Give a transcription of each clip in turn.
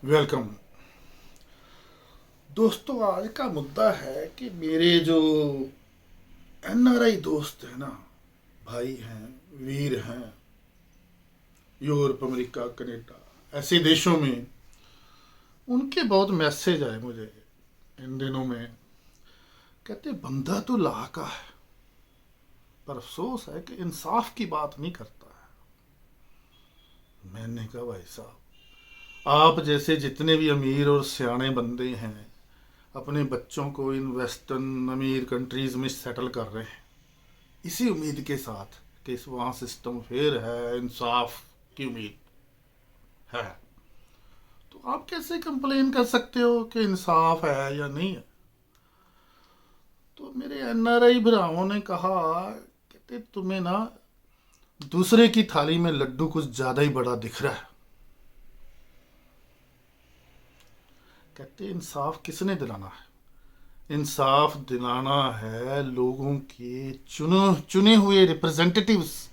Welcome. दोस्तों, आज का मुद्दा है कि मेरे जो एनआरआई दोस्त हैं ना, भाई हैं, वीर हैं, यूरोप, अमेरिका, कनाडा, ऐसे देशों में उनके बहुत मैसेज आए मुझे इन दिनों में। कहते बंदा तो ला का है, पर अफसोस है कि इंसाफ की बात नहीं करता है। मैंने कहा भाई साहब, आप जैसे जितने भी अमीर और सियाने बंदे हैं अपने बच्चों को इन वेस्टर्न अमीर कंट्रीज में सेटल कर रहे हैं इसी उम्मीद के साथ कि इस वहाँ सिस्टम फेयर है, इंसाफ की उम्मीद है। तो आप कैसे कंप्लेन कर सकते हो कि इंसाफ है या नहीं है? तो मेरे एनआरआई भराओं ने कहा, कहते तुम्हें ना दूसरे की थाली में लड्डू कुछ ज़्यादा ही बड़ा दिख रहा है। कहते इंसाफ किसने दिलाना है? इंसाफ दिलाना है लोगों के चुने हुए रिप्रेजेंटेटिव्स,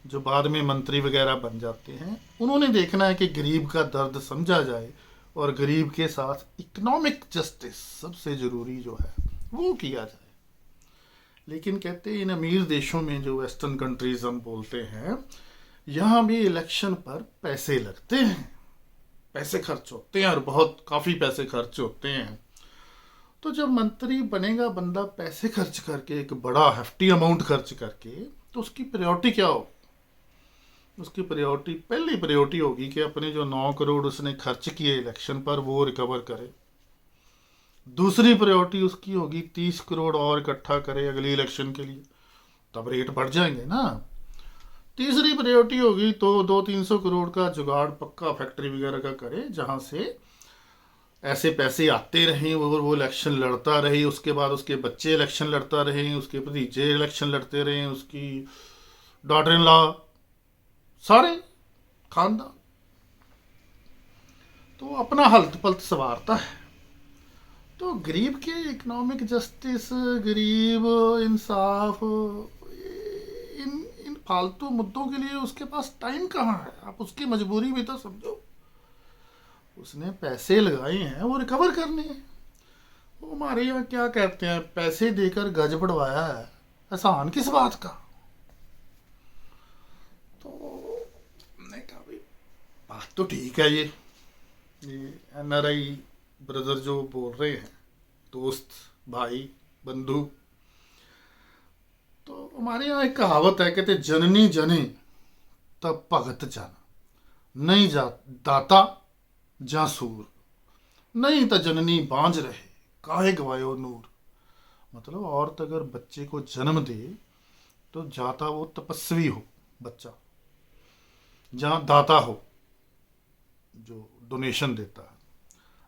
जो बाद में मंत्री वगैरह बन जाते हैं। उन्होंने देखना है कि गरीब का दर्द समझा जाए और गरीब के साथ इकोनॉमिक जस्टिस सबसे ज़रूरी जो है वो किया जाए। लेकिन कहते हैं इन अमीर देशों में, जो वेस्टर्न कंट्रीज हम बोलते हैं, यहाँ भी इलेक्शन पर पैसे लगते हैं, पैसे खर्च होते हैं और बहुत काफ़ी पैसे खर्च होते हैं। तो जब मंत्री बनेगा बंदा पैसे खर्च करके, एक बड़ा हेफ्टी अमाउंट खर्च करके, तो उसकी प्रायोरिटी क्या हो? उसकी प्रायोरिटी, पहली प्रायोरिटी होगी कि अपने जो 9 करोड़ उसने खर्च किए इलेक्शन पर वो रिकवर करे। दूसरी प्रायोरिटी उसकी होगी 30 करोड़ और इकट्ठा करे अगली इलेक्शन के लिए, तब रेट बढ़ जाएंगे ना। तीसरी प्रायोरिटी होगी तो 200-300 करोड़ का जुगाड़ पक्का फैक्ट्री वगैरह का करे, जहाँ से ऐसे पैसे आते रहें और वो इलेक्शन लड़ता रहे, उसके बाद उसके बच्चे इलेक्शन लड़ता रहें, उसके भतीजे इलेक्शन लड़ते रहें, उसकी डॉटर इन लॉ, सारे खानदान। तो अपना हल्त पल्त संवारता है। तो गरीब के इकोनॉमिक जस्टिस, गरीब, इंसाफ, इन इन फालतू मुद्दों के लिए उसके पास टाइम कहाँ है? आप उसकी मजबूरी भी तो समझो। उसने पैसे लगाए हैं वो रिकवर करने हैं। वो हमारे यहाँ क्या कहते हैं, पैसे देकर गज बढ़वाया है, एहसान किस बात का? तो हमने कहा भाई बात तो ठीक है, ये एनआरआई ब्रदर जो बोल रहे हैं, दोस्त, भाई, बंधु। तो हमारे यहाँ एक कहावत है, कहते जननी जने तब भगत जन, नहीं जा दाता जा सूर, नहीं तो जननी बांझ रहे काहे गवायो नूर। मतलब औरत अगर बच्चे को जन्म दे तो जाता वो तपस्वी हो बच्चा, जहाँ दाता हो जो डोनेशन देता है,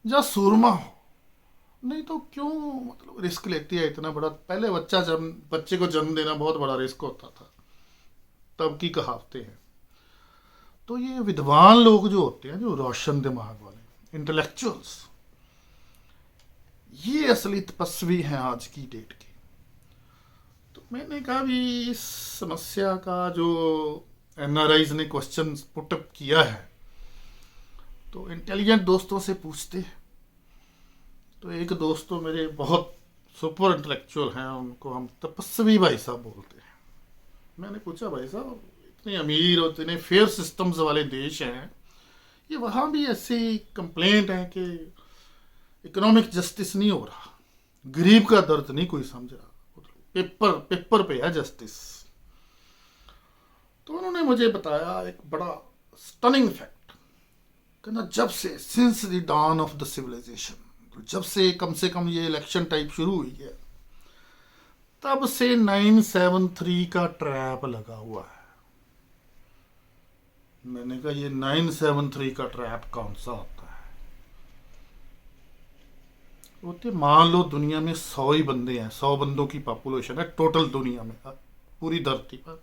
जहाँ सूरमा हो। नहीं तो क्यों मतलब रिस्क लेती है इतना बड़ा? पहले बच्चे को जन्म देना बहुत बड़ा रिस्क होता था, तब की कहावतें हैं। तो ये विद्वान लोग जो होते हैं, जो रोशन दिमाग वाले इंटेलेक्चुअल्स, ये असली तपस्वी हैं आज की डेट के। तो मैंने कहा भी इस समस्या का जो एनआरआईज ने क्वेश्चन पुटअप किया है, तो इंटेलिजेंट दोस्तों से पूछते हैं। तो एक दोस्त तो मेरे बहुत सुपर इंटेलेक्चुअल हैं, उनको हम तपस्वी भाई साहब बोलते हैं। मैंने पूछा भाई साहब, इतने अमीर और इतने फेयर सिस्टम्स वाले देश हैं, ये वहाँ भी ऐसी कंप्लेंट है कि इकोनॉमिक जस्टिस नहीं हो रहा, गरीब का दर्द नहीं कोई समझ रहा, पेपर पेपर पे है जस्टिस। तो उन्होंने मुझे बताया एक बड़ा स्टनिंग फैक्ट, कहना जब से since the dawn of the civilization, जब से कम ये इलेक्शन टाइप शुरू हुई है, तब से 973 का ट्रैप लगा हुआ है। मैंने कहा ये 973 का ट्रैप कौन सा होता है? होते मान लो दुनिया में 100 ही बंदे हैं, 100 बंदों की पॉपुलेशन है टोटल दुनिया में, पूरी धरती पर,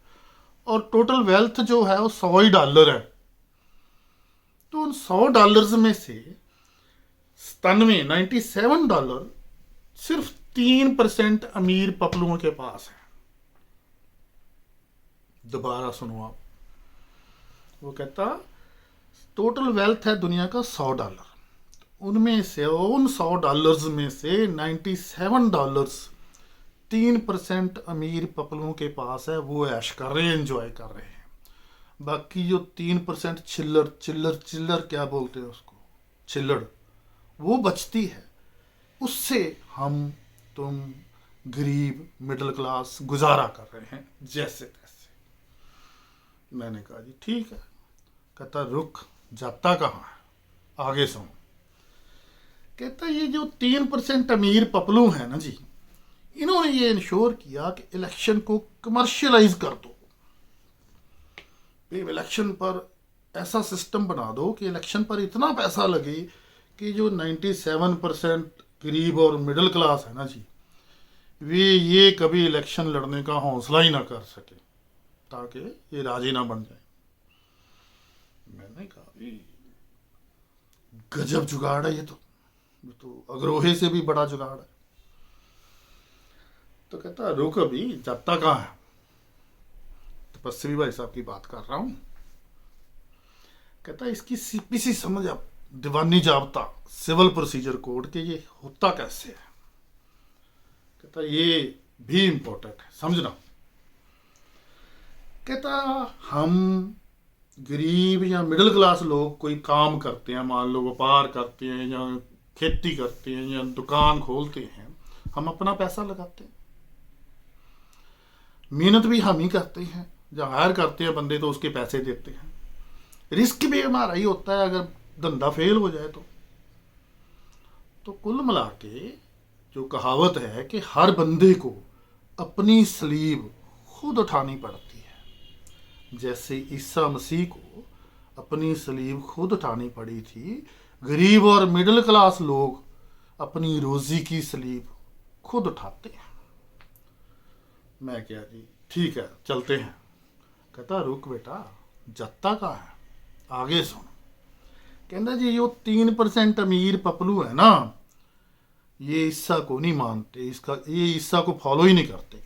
और टोटल वेल्थ जो है वो $100 है। तो उन $100 में से 97 $97 सिर्फ 3% अमीर पपलुओं के पास है। दोबारा सुनो आप, वो कहता टोटल वेल्थ है दुनिया का $100, उनमें से उन $100 में से $97 3% अमीर पपलुओं के पास है, वो ऐश कर रहे हैं, एंजॉय कर रहे हैं। बाकी जो 3% चिल्लर चिल्लर चिल्लर क्या बोलते हैं उसको, चिल्लड़, वो बचती है, उससे हम तुम गरीब मिडिल क्लास गुजारा कर रहे हैं जैसे तैसे। मैंने कहा जी ठीक है। कहता रुक, जाता कहाँ है, आगे सुनो। कहता ये जो 3% अमीर पपलू हैं ना जी, इन्होंने ये इंश्योर किया कि इलेक्शन को कमर्शियलाइज कर दो। इलेक्शन पर ऐसा सिस्टम बना दो कि इलेक्शन पर इतना पैसा लगे कि जो 97% गरीब और मिडिल क्लास है ना जी, वे ये कभी इलेक्शन लड़ने का हौसला ही ना कर सके, ताकि ये राजी ना बन जाए। मैंने कहा गजब जुगाड़ है ये तो अग्रोहे से भी बड़ा जुगाड़ है। तो कहता रुक, अभी जाता कहाँ है, तपस्वी भाई साहब की बात कर रहा हूं। कहता इसकी सीपीसी समझ आप, दीवानी जाब्ता, सिविल प्रोसीजर कोड के ये होता कैसे है। कहता ये भी इंपॉर्टेंट है समझना। कहता हम गरीब या मिडिल क्लास लोग कोई काम करते हैं, मान लो व्यापार करते हैं या खेती करते हैं या दुकान खोलते हैं, हम अपना पैसा लगाते हैं, मेहनत भी हम ही करते हैं, जब हायर करते हैं बंदे तो उसके पैसे देते हैं, रिस्क भी हमारा ही होता है अगर धंधा फेल हो जाए तो कुल मिला के जो कहावत है कि हर बंदे को अपनी सलीब खुद उठानी पड़ती है, जैसे ईसा मसीह को अपनी सलीब खुद उठानी पड़ी थी, गरीब और मिडिल क्लास लोग अपनी रोजी की सलीब खुद उठाते हैं। मैं क्या जी ठीक है चलते हैं। कहता रुक बेटा, जत्ता कहाँ है, आगे सुन। कहता जी यो 3% अमीर पपलू है ना, ये ईसा को नहीं मानते, ये ईसा को फॉलो ही नहीं करते।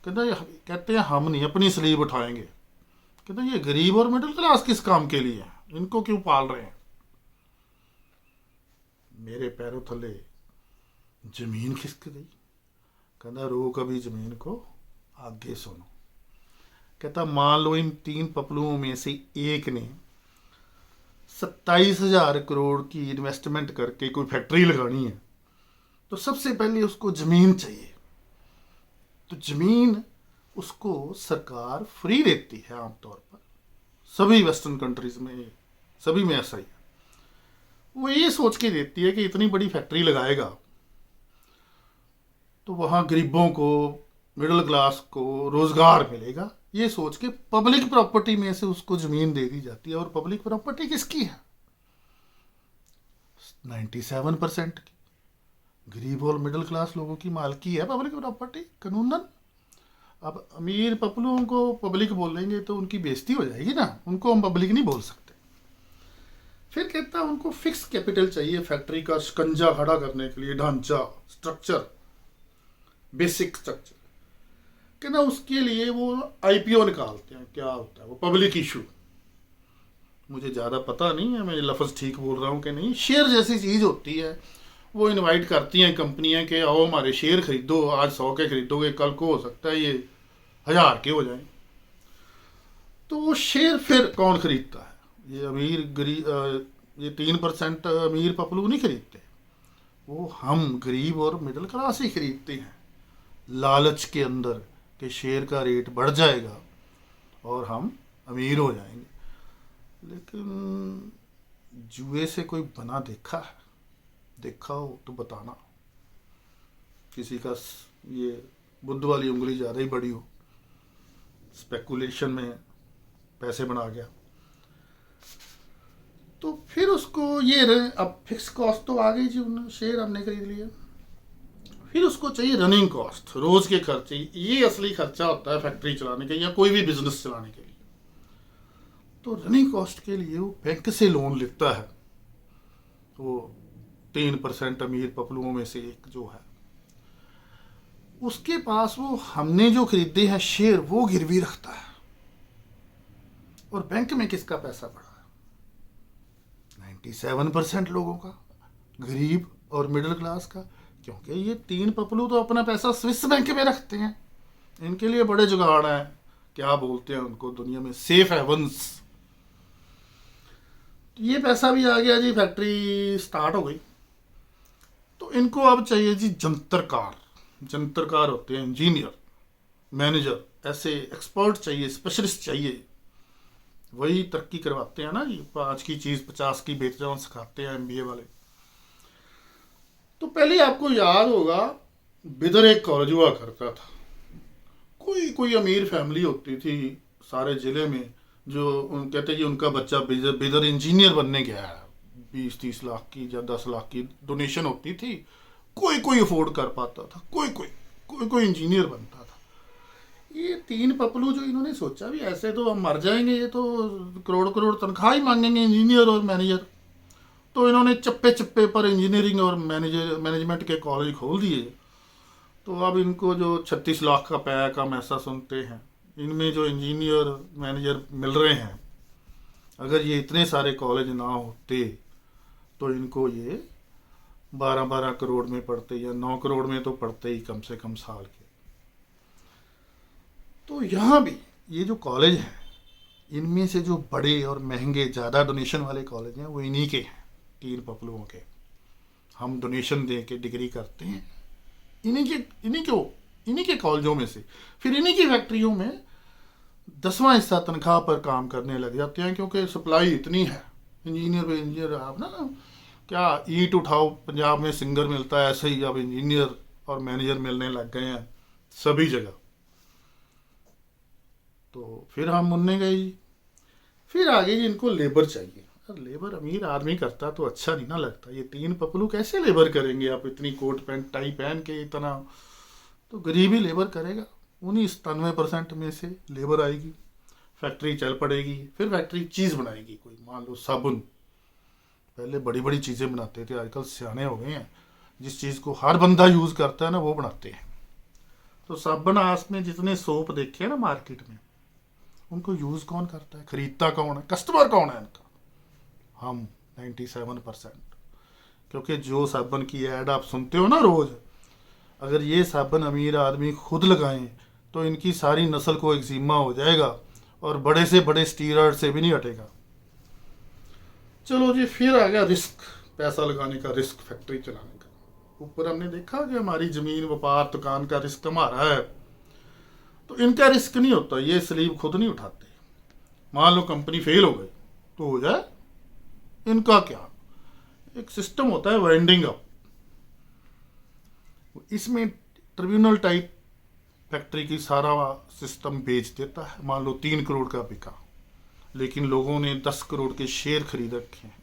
कहते हैं हम नहीं अपनी सलीब उठाएंगे। कहते ये गरीब और मिडिल क्लास किस काम के लिए हैं, इनको क्यों पाल रहे हैं। मेरे पैरों थले जमीन खिसक गई। कहता रोक अभी जमीन को, आगे सुनो। कहता मान लो इन 3 पपलुओं में से एक ने 27,000 करोड़ की इन्वेस्टमेंट करके कोई फैक्ट्री लगानी है, तो सबसे पहले उसको जमीन चाहिए। तो जमीन उसको सरकार फ्री देती है आमतौर पर, सभी वेस्टर्न कंट्रीज में, सभी में ऐसा ही है। वो ये सोच के देती है कि इतनी बड़ी फैक्ट्री लगाएगा तो वहाँ गरीबों को, मिडिल क्लास को रोजगार मिलेगा, ये सोच के पब्लिक प्रॉपर्टी में से उसको जमीन दे दी जाती है। और पब्लिक प्रॉपर्टी किसकी है, 97% की गरीब और मिडिल क्लास लोगों की मालकी है पब्लिक प्रॉपर्टी कानूनन। अब अमीर पपलुओं को पब्लिक बोलेंगे तो उनकी बेइज्जती हो जाएगी ना, उनको हम पब्लिक नहीं बोल सकते। फिर कहता है उनको फिक्स कैपिटल चाहिए फैक्ट्री का शिकंजा खड़ा करने के लिए, ढांचा, स्ट्रक्चर, बेसिक स्ट्रक्चर। कहना उसके लिए वो आईपीओ निकालते हैं, क्या होता है वो, पब्लिक इशू। मुझे ज़्यादा पता नहीं है, मैं लफ्ज़ ठीक बोल रहा हूँ कि नहीं। शेयर जैसी चीज़ होती है, वो इनवाइट करती हैं कंपनियां कि आओ हमारे शेयर खरीदो, आज 100 के खरीदोगे, कल को हो सकता है ये 1000 के हो जाएं। तो वो शेयर फिर कौन खरीदता है, ये अमीर गरीब, ये 3% अमीर पपलू नहीं खरीदते, वो हम गरीब और मिडिल क्लास ही खरीदते हैं, लालच के अंदर कि शेयर का रेट बढ़ जाएगा और हम अमीर हो जाएंगे। लेकिन जुए से कोई बना देखा है, देखा हो तो बताना, किसी का ये बुद्ध वाली उंगली ज़्यादा ही बड़ी हो, स्पेकुलेशन में पैसे बना गया। तो फिर उसको ये अब फिक्स कॉस्ट तो आ गई जी, शेयर हमने खरीद लिया। फिर उसको चाहिए रनिंग कॉस्ट, रोज के खर्चे। ये असली खर्चा होता है फैक्ट्री चलाने के या कोई भी बिजनेस चलाने के लिए। तो रनिंग कॉस्ट के लिए वो बैंक से लोन लेता है, वो 3% अमीर पपलुओं में से एक जो है, उसके पास वो हमने जो खरीदे हैं शेयर वो गिरवी रखता है। और बैंक में किसका पैसा पड़ा है, 97% लोगों का, गरीब और मिडिल क्लास का, क्योंकि ये तीन पपलू तो अपना पैसा स्विस बैंक में रखते हैं। इनके लिए बड़े जुगाड़ हैं, क्या बोलते हैं उनको दुनिया में, सेफ हेवंस। ये पैसा भी आ गया जी, फैक्ट्री स्टार्ट हो गई। तो इनको अब चाहिए जी जंत्रकार। जंत्रकार होते हैं इंजीनियर, मैनेजर, ऐसे एक्सपर्ट चाहिए, स्पेशलिस्ट चाहिए। वही तरक्की करवाते हैं ना जी, 5 की चीज़ 50 की बेच जाओ सिखाते हैं एमबीए वाले। तो पहले आपको याद होगा, बिदर एक कॉलेज हुआ करता था। कोई कोई अमीर फैमिली होती थी सारे ज़िले में, जो कहते जी उनका बच्चा बिदर इंजीनियर बनने गया है, 20-30 लाख की या 10 लाख की डोनेशन होती थी। कोई कोई अफोर्ड कर पाता था, कोई इंजीनियर बनता था। ये तीन पपलू जो इन्होंने सोचा भी ऐसे तो हम मर जाएंगे, ये तो करोड़ करोड़ तनख्वाह ही मांगेंगे इंजीनियर और मैनेजर। तो इन्होंने चप्पे चप्पे पर इंजीनियरिंग और मैनेजमेंट के कॉलेज खोल दिए। तो अब इनको जो 36 लाख का पैक हम ऐसा सुनते हैं, इनमें जो इंजीनियर मैनेजर मिल रहे हैं, अगर ये इतने सारे कॉलेज ना होते तो इनको ये 12-12 करोड़ में पढ़ते या 9 करोड़ में तो पढ़ते ही कम से कम साल के। तो यहाँ भी ये जो कॉलेज हैं, इनमें से जो बड़े और महंगे ज़्यादा डोनेशन वाले कॉलेज हैं वो इन्हीं के हैं, तीन पपलुओं के। हम डोनेशन दे के डिग्री करते हैं इन्हीं के कॉलेजों में से, फिर इन्हीं की फैक्ट्रियों में 10वां हिस्सा तनख्वाह पर काम करने लग जाते हैं, क्योंकि सप्लाई इतनी है। इंजीनियर आप ना क्या ईंट उठाओ, पंजाब में सिंगर मिलता है, ऐसे ही अब इंजीनियर और मैनेजर मिलने लग गए हैं सभी जगह। तो फिर हम मुन्ने गए जी, फिर आगे जी इनको लेबर चाहिए। लेबर अमीर आदमी करता तो अच्छा नहीं ना लगता, ये तीन पपलू कैसे लेबर करेंगे आप, इतनी कोट पैंट टाई पहन के इतना। तो गरीब ही लेबर करेगा, उन्हीं 97% में से लेबर आएगी, फैक्ट्री चल पड़ेगी। फिर फैक्ट्री चीज़ बनाएगी, कोई मान लो साबुन। पहले बड़ी बड़ी चीज़ें बनाते थे, आजकल सियाने हो गए हैं, जिस चीज़ को हर बंदा यूज़ करता है ना वो बनाते हैं। तो साबुन आज में जितने सोप देखे हैं ना मार्केट में, उनको यूज़ कौन करता है, खरीदता कौन है, कस्टमर कौन है इनका? हम 97%। क्योंकि जो साबुन की ऐड आप सुनते हो ना रोज़, अगर ये साबुन अमीर आदमी खुद लगाएं तो इनकी सारी नस्ल को एक्जिमा हो जाएगा और बड़े से बड़े स्टीरॉयड से भी नहीं हटेगा। चलो जी, फिर आ गया रिस्क, पैसा लगाने का रिस्क, फैक्ट्री चलाने का। ऊपर हमने देखा कि हमारी ज़मीन, व्यापार, दुकान का रिस्क हमारा है, तो इनका रिस्क नहीं होता, ये स्लीव खुद नहीं उठाते। मान लो कंपनी फेल हो गई तो हो जाए, इनका क्या, एक सिस्टम होता है वाइंडिंग अप। इसमें ट्रिब्यूनल टाइप फैक्ट्री की सारा सिस्टम बेच देता है। मान लो 3 करोड़ का बिका, लेकिन लोगों ने 10 करोड़ के शेयर खरीद रखे हैं,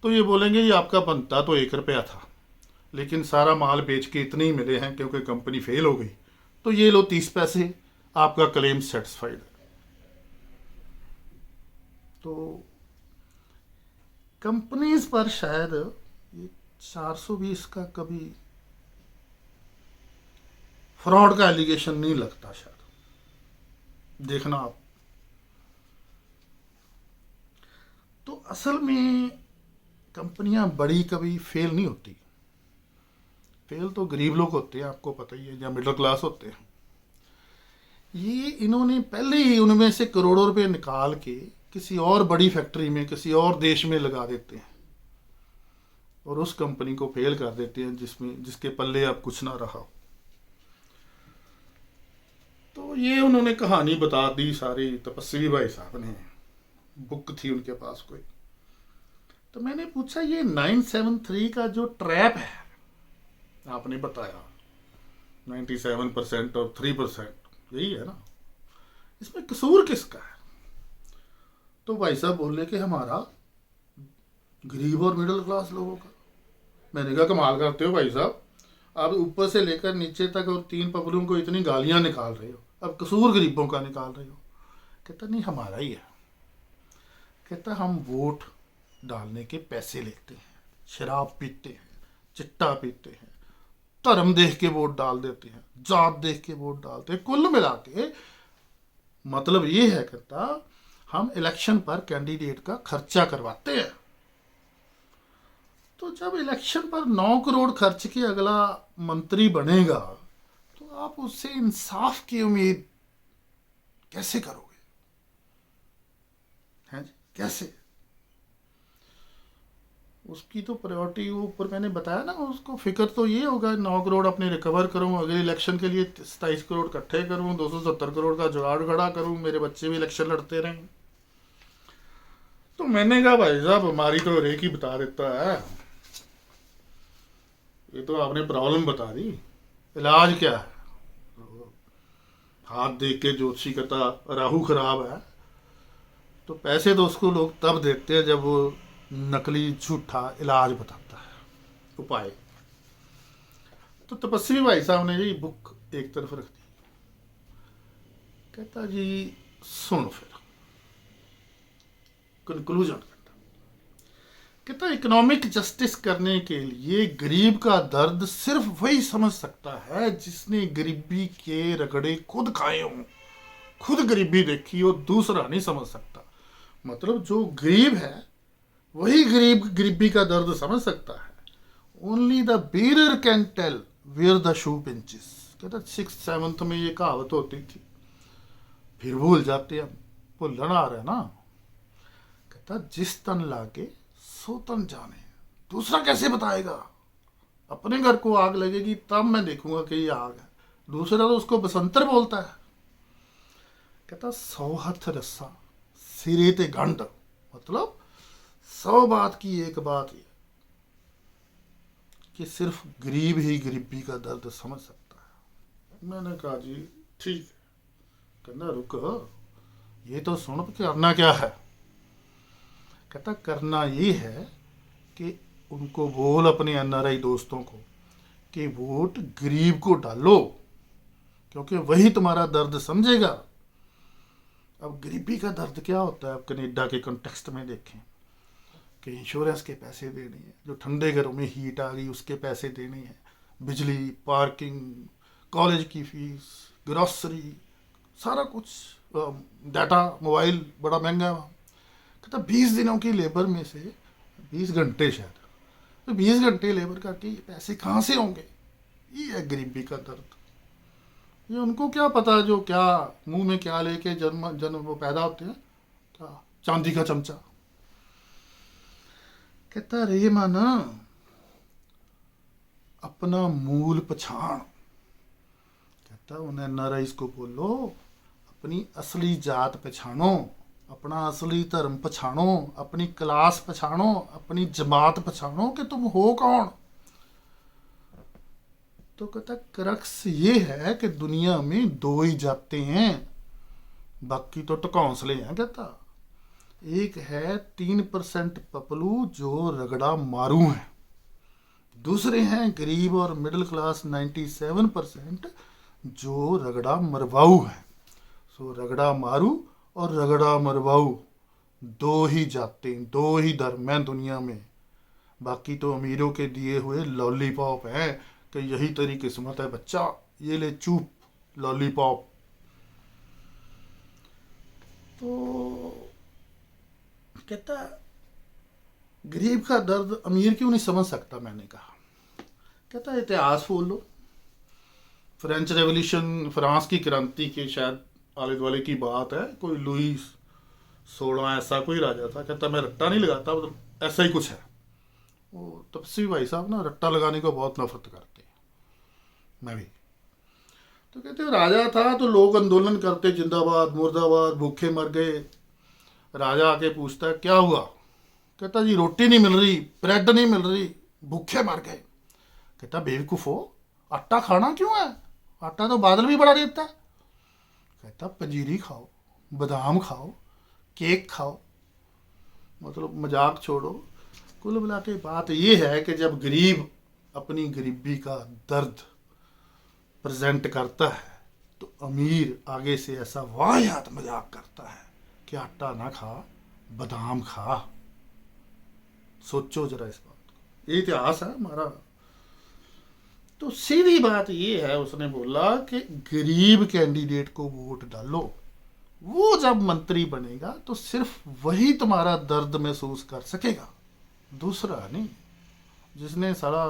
तो ये बोलेंगे ये आपका बनता तो 1 रुपया था, लेकिन सारा माल बेच के इतने ही मिले हैं क्योंकि कंपनी फेल हो गई, तो ये लो 30 पैसे, आपका क्लेम सेटिस्फाइड है। तो कंपनीज पर शायद ये 420 का कभी फ्रॉड का एलिगेशन नहीं लगता, शायद देखना आप। तो असल में कंपनियां बड़ी कभी फेल नहीं होती, फेल तो गरीब लोग होते हैं, आपको पता ही है, या मिडिल क्लास होते हैं। ये इन्होंने पहले ही उनमें से करोड़ों रुपए निकाल के किसी और बड़ी फैक्ट्री में, किसी और देश में लगा देते हैं और उस कंपनी को फेल कर देते हैं जिसके पल्ले अब कुछ ना रहा। तो ये उन्होंने कहानी बता दी सारी, तपस्वी भाई साहब ने, बुक थी उनके पास कोई। तो मैंने पूछा ये 973 का जो ट्रैप है आपने बताया, 97% और 3% यही है ना, इसमें कसूर किसका है? तो भाई साहब बोले कि हमारा, गरीब और मिडिल क्लास लोगों का। मैंने कहा कमाल करते हो भाई साहब, आप ऊपर से लेकर नीचे तक और तीन पपलुओं को इतनी गालियां निकाल रहे हो, अब कसूर गरीबों का निकाल रहे हो। कहता नहीं हमारा ही है। कहता हम वोट डालने के पैसे लेते हैं, शराब पीते हैं, चिट्टा पीते हैं, धर्म देख के वोट डाल देते हैं, जात देख के वोट डालते हैं, कुल मिला के मतलब ये है कहता हम इलेक्शन पर कैंडिडेट का खर्चा करवाते हैं। तो तो जब इलेक्शन पर 9 करोड़ खर्च के अगला मंत्री बनेगा तो आप उससे इंसाफ की उम्मीद कैसे करोगे? हैं जी, कैसे? उसकी तो प्रायोरिटी वो ऊपर मैंने बताया ना, उसको फिक्र तो ये होगा 9 करोड़ अपने रिकवर करूं, अगले इलेक्शन के लिए 27 करोड़ इकट्ठे करूं, 270 करोड़ का जुगाड़ खड़ा करूं, मेरे बच्चे भी इलेक्शन लड़ते रहें। तो मैंने कहा भाई साहब हमारी तो रेक ही बता देता है, ये तो आपने प्रॉब्लम बता दी, इलाज क्या है? हाथ देख के ज्योतिषी कहता राहु खराब है, तो पैसे तो उसको लोग तब देते हैं जब वो नकली झूठा इलाज बताता है, उपाय। तो तपस्वी भाई साहब ने ये बुक एक तरफ रख दी, कहता जी सुन फिर कंक्लूजन करता, कहता इकोनॉमिक जस्टिस करने के लिए गरीब का दर्द सिर्फ वही समझ सकता है जिसने गरीबी के रगड़े खुद खाए हों, खुद गरीबी देखी हो, दूसरा नहीं समझ सकता। मतलब जो गरीब है वही गरीबी का दर्द समझ सकता है। Only the bearer can tell where the shoe pinches. कहता 6th-7th में ये कहावत होती थी, फिर भूल जाते हम, भूलन आ रहा है ना। कहता जिस तन लागे सो तन जाने, दूसरा कैसे बताएगा? अपने घर को आग लगेगी तब मैं देखूंगा कि ये आग है, दूसरा तो उसको बसंतर बोलता है। कहता 100 हथ रस्सा सिरे ते गंढ, मतलब 100 बात की एक बात ये कि सिर्फ गरीब ही गरीबी का दर्द समझ सकता है। मैंने कहा जी ठीक है। कहना रुक, ये तो सुन, करना क्या है? कहता करना ये है कि उनको बोल अपने NRI दोस्तों को कि वोट गरीब को डालो, क्योंकि वही तुम्हारा दर्द समझेगा। अब गरीबी का दर्द क्या होता है? अब कनेडा के कॉन्टेक्स्ट में देखें कि इंश्योरेंस के पैसे देने हैं, जो ठंडे घरों में हीट आ गई उसके पैसे देने हैं, बिजली, पार्किंग, कॉलेज की फीस, ग्रॉसरी, सारा कुछ, डाटा, मोबाइल बड़ा महंगा है वहाँ। कहता 20 दिनों की लेबर में से 20 घंटे शायद, तो 20 घंटे लेबर करके ये पैसे कहाँ से होंगे? ये है गरीबी का दर्द। ये उनको क्या पता जो क्या मुंह में क्या लेके जन्म वो पैदा होते हैं, क्या चांदी का चमचा। कहता रे माना अपना मूल पछाण। कहता उन्हें NRIs को बोलो अपनी असली जात पछाणो, अपना असली धर्म पछाणो, अपनी क्लास पछाणो, अपनी जमात पछाणो कि तुम हो कौन। तो कहता क्रक्स ये है कि दुनिया में 2 ही जाते हैं, बाकी तो टकौंसले हैं। कहता एक है 3% पपलू जो रगड़ा मारू हैं, दूसरे हैं गरीब और मिडिल क्लास 97% जो रगड़ा मरवाऊ हैं। सो रगड़ा मारू और रगड़ा मरवाऊ 2 ही जाते, 2 ही धर्म हैं दुनिया में, बाकी तो अमीरों के दिए हुए लॉलीपॉप हैं कि यही तेरी किस्मत है बच्चा, ये ले चूप लॉलीपॉप। तो कहता गरीब का दर्द अमीर क्यों नहीं समझ सकता? मैंने कहा कहता इतिहास बोल लो, फ्रेंच रेवोल्यूशन, फ्रांस की क्रांति के शायद आले दुआले की बात है, कोई लुई 16 ऐसा कोई राजा था। कहता मैं रट्टा नहीं लगाता, मतलब ऐसा ही कुछ है। वो तपस्वी भाई साहब ना रट्टा लगाने को बहुत नफरत करते हैं, मैं भी। तो कहते राजा था तो लोग आंदोलन करते, जिंदाबाद मुर्दाबाद, भूखे मर गए। राजा आके पूछता है क्या हुआ? कहता जी रोटी नहीं मिल रही, ब्रेड नहीं मिल रही, भूखे मर गए। कहता बेवकूफ़ो, आटा खाना क्यों है? आटा तो बादल भी बड़ा देता है। कहता पंजीरी खाओ, बादाम खाओ, केक खाओ। मतलब मजाक छोड़ो, कुल मिला के बात ये है कि जब गरीब अपनी गरीबी का दर्द प्रेजेंट करता है तो अमीर आगे से ऐसा वाहियात मजाक करता है कि आटा ना खा, बादाम खा। सोचो जरा इस बात को, ये इतिहास है हमारा। तो सीधी बात ये है, उसने बोला कि गरीब कैंडिडेट को वोट डालो, वो जब मंत्री बनेगा तो सिर्फ वही तुम्हारा दर्द महसूस कर सकेगा, दूसरा नहीं। जिसने सारा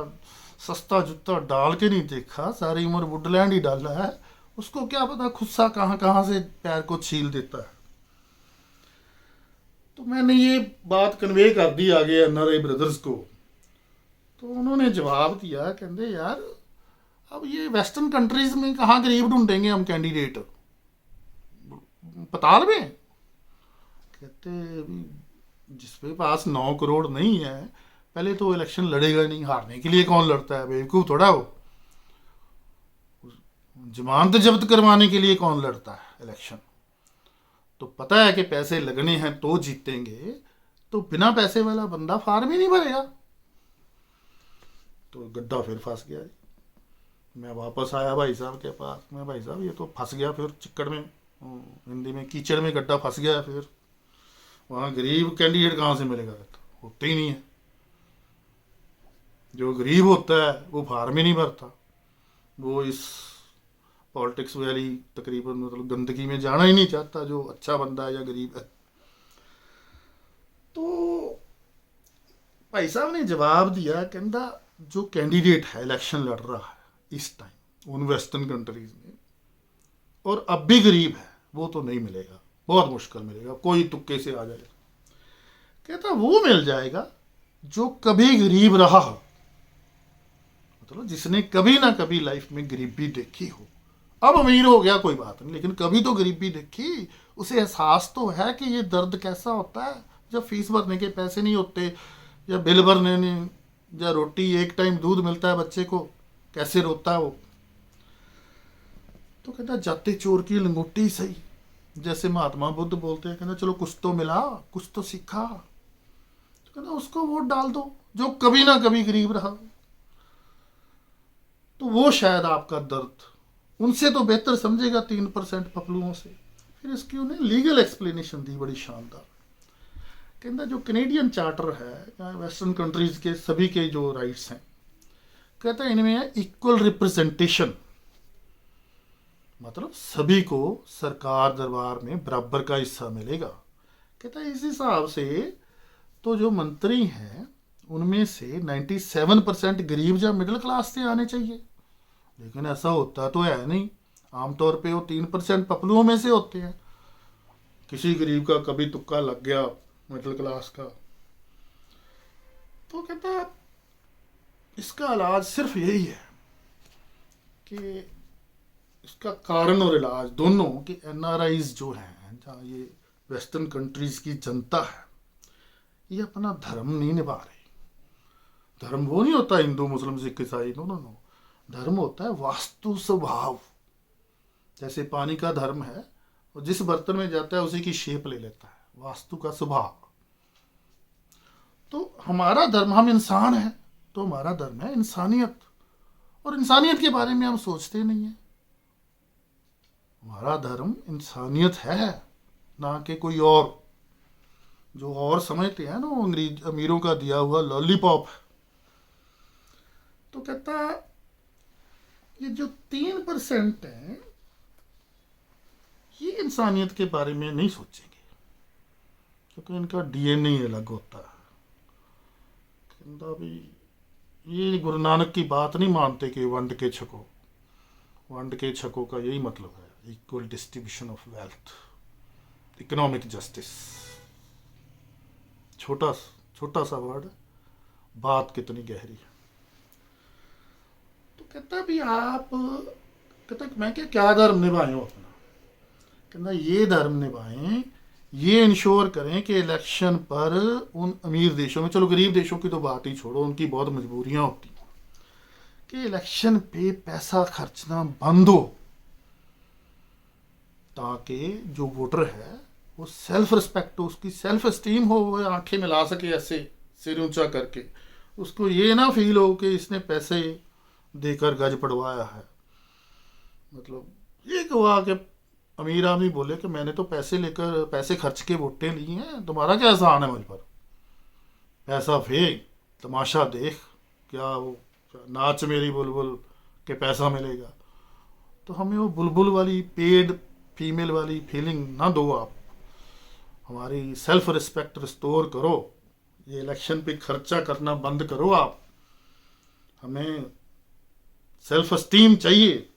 सस्ता जूता डाल के नहीं देखा, सारी उम्र वुडलैंड ही डाला है, उसको क्या पता खुस्सा कहाँ कहाँ से पैर को छील देता है। तो मैंने ये बात कन्वे कर दी आगे एनआरआई ब्रदर्स को, तो उन्होंने जवाब दिया, कहते यार अब ये वेस्टर्न कंट्रीज में कहाँ गरीब ढूंढेंगे हम कैंडिडेट, पताल में। कहते जिसके पास 9 करोड़ नहीं है, पहले तो इलेक्शन लड़ेगा नहीं, हारने के लिए कौन लड़ता है, बेवकूफ़ थोड़ा हो। जमानत जब्त करवाने के लिए कौन लड़ता है इलेक्शन। तो पता है कि पैसे लगने हैं तो जीतेंगे, तो बिना पैसे वाला बंदा फार्म ही नहीं भरेगा। तो गड्ढा फिर फंस गया। मैं वापस आया भाई साहब के पास, मैं भाई साहब ये तो फंस गया फिर चिक्कड़ में, हिंदी में कीचड़ में गड्ढा फंस गया। फिर वहाँ गरीब कैंडिडेट कहाँ से मिलेगा, होते ही नहीं है। जो गरीब होता है वो फार्म ही नहीं भरता, वो इस पॉलिटिक्स वाली तकरीबन मतलब गंदगी में जाना ही नहीं चाहता, जो अच्छा बंदा है या गरीब है। तो भाई साहब ने जवाब दिया, कहता जो कैंडिडेट है इलेक्शन लड़ रहा है इस टाइम उन वेस्टर्न कंट्रीज में, और अब भी गरीब है, वो तो नहीं मिलेगा, बहुत मुश्किल मिलेगा, कोई तुक्के से आ जाएगा। कहता वो मिल जाएगा जो कभी गरीब रहा हो, मतलब जिसने कभी ना कभी लाइफ में गरीबी देखी हो। अब अमीर हो गया कोई बात नहीं, लेकिन कभी तो गरीबी देखी, उसे एहसास तो है कि ये दर्द कैसा होता है जब फीस भरने के पैसे नहीं होते, या बिल भरने नहीं, या रोटी एक टाइम दूध मिलता है बच्चे को, कैसे रोता है वो। तो कहता जाते चोर की लंगोटी सही, जैसे महात्मा बुद्ध बोलते हैं, कहना चलो कुछ तो मिला, कुछ तो सीखा, तो कहना उसको वोट डाल दो जो कभी ना कभी गरीब रहा। तो वो शायद आपका दर्द उनसे तो बेहतर समझेगा 3% पपलुओं से। फिर इसकी उन्हें लीगल एक्सप्लेनेशन दी बड़ी शानदार। कहता जो कैनेडियन चार्टर है या वेस्टर्न कंट्रीज के सभी के जो राइट्स हैं, कहता है इनमें है इक्वल रिप्रेजेंटेशन, मतलब सभी को सरकार दरबार में बराबर का हिस्सा मिलेगा। कहता है इस हिसाब से तो जो मंत्री हैं उनमें से 97% गरीब या मिडिल क्लास से आने चाहिए, लेकिन ऐसा होता तो है नहीं। आमतौर पे वो 3% पपलुओं में से होते हैं। किसी गरीब का कभी तुक्का लग गया मिडिल क्लास का। तो कहता इसका इलाज सिर्फ यही है कि इसका कारण और इलाज दोनों कि एनआरआईज जो हैं, जहाँ ये वेस्टर्न कंट्रीज की जनता है, ये अपना धर्म नहीं निभा रही। धर्म वो नहीं होता हिंदू मुस्लिम सिख ईसाई, नो नो नो। धर्म होता है वास्तु स्वभाव। जैसे पानी का धर्म है, और जिस बर्तन में जाता है उसी की शेप ले लेता है, वास्तु का स्वभाव। तो हमारा धर्म, हम इंसान हैं तो हमारा धर्म है इंसानियत, और इंसानियत के बारे में हम सोचते नहीं है। हमारा धर्म इंसानियत है, ना कि कोई और। जो और समझते हैं ना, वो अंग्रेज अमीरों का दिया हुआ लॉलीपॉप है। तो कहता ये जो 3% हैं, ये इंसानियत के बारे में नहीं सोचेंगे, क्योंकि इनका डीएनए अलग होता है। कहता भी ये गुरु नानक की बात नहीं मानते कि वंड के छको। वंड के छको का यही मतलब है, equal distribution of wealth, economic justice. छोटा सा वर्ड, बात कितनी गहरी है। तो कहता भी आप, कहता मैं क्या धर्म निभाएं अपना। कहता ये धर्म निभाएं, ये इंश्योर करें कि इलेक्शन पर उन अमीर देशों में, चलो गरीब देशों की तो बात ही छोड़ो, उनकी बहुत मजबूरियां होती हैं, कि इलेक्शन पे पैसा खर्चना बंद हो, ताकि जो वोटर है वो सेल्फ रिस्पेक्ट हो, उसकी सेल्फ एस्टीम हो, वो आंखें मिला सके ऐसे सिर ऊंचा करके, उसको ये ना फील हो कि इसने पैसे देकर गज पड़वाया है। मतलब ये हुआ कि अमीर आदमी बोले कि मैंने तो पैसे खर्च के वोटें ली हैं, तुम्हारा क्या एहसान है मुझ पर। पैसा फेंक, तमाशा देख, क्या वो नाच मेरी बुलबुल के पैसा मिलेगा। तो हमें वो बुलबुल वाली पेड फीमेल वाली फीलिंग ना दो आप। हमारी सेल्फ रिस्पेक्ट रिस्टोर करो, ये इलेक्शन पे खर्चा करना बंद करो आप। हमें सेल्फ एस्टीम चाहिए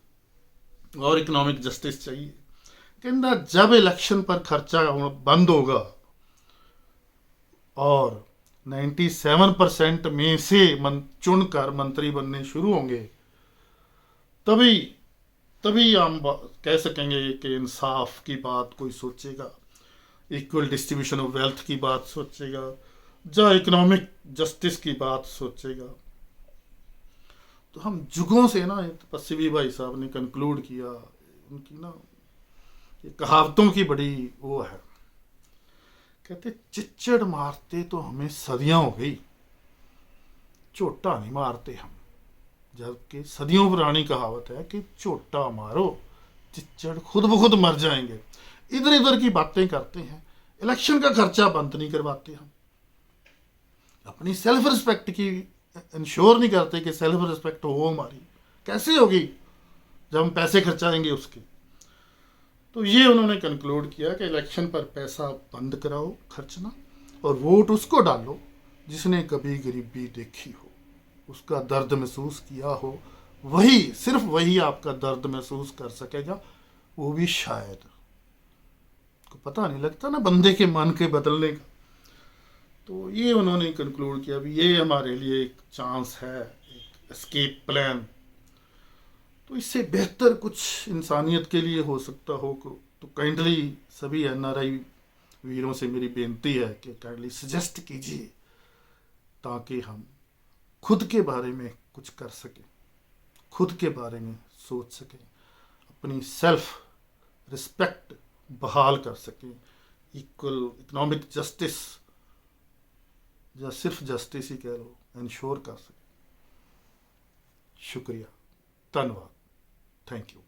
और इकोनॉमिक जस्टिस चाहिए। कहना जब इलेक्शन पर खर्चा बंद होगा और 97% में से चुनकर मंत्री बनने शुरू होंगे, तभी तभी हम कह सकेंगे कि इंसाफ की बात कोई सोचेगा, इक्वल डिस्ट्रीब्यूशन ऑफ वेल्थ की बात सोचेगा, या इकोनॉमिक जस्टिस की बात सोचेगा। तो हम जुगों से ना, तपस्वी भाई साहब ने कंक्लूड किया, उनकी ना ये कहावतों की बड़ी वो है। कहते चिच्चड़ मारते तो हमें सदियां हो गई, चोटा नहीं मारते हम। जबकि सदियों पुरानी कहावत है कि चोटा मारो चिच्चड़ खुद ब खुद मर जाएंगे। इधर इधर की बातें करते हैं, इलेक्शन का खर्चा बंद नहीं करवाते हम, अपनी सेल्फ रिस्पेक्ट की इंश्योर नहीं करते कि सेल्फ रिस्पेक्ट हो हमारी। कैसे होगी जब हम पैसे खर्चाएंगे उसके। तो ये उन्होंने कंक्लूड किया कि इलेक्शन पर पैसा बंद कराओ खर्चना, और वोट उसको डालो जिसने कभी गरीबी देखी हो, उसका दर्द महसूस किया हो। वही, सिर्फ वही आपका दर्द महसूस कर सकेगा, वो भी शायद। को पता नहीं लगता ना बंदे के मन के बदलने का। तो ये उन्होंने कंक्लूड किया भी ये हमारे लिए एक चांस है, एक एस्केप प्लान। तो इससे बेहतर कुछ इंसानियत के लिए हो सकता हो तो काइंडली सभी एनआरआई वीरों से मेरी बेनती है कि काइंडली सजेस्ट कीजिए, ताकि हम खुद के बारे में कुछ कर सकें, खुद के बारे में सोच सकें, अपनी सेल्फ रिस्पेक्ट बहाल कर सकें, इक्वल इकोनॉमिक जस्टिस या सिर्फ जस्टिस ही कह लो, इंश्योर कर सकें। शुक्रिया, धन्यवाद, थैंक यू।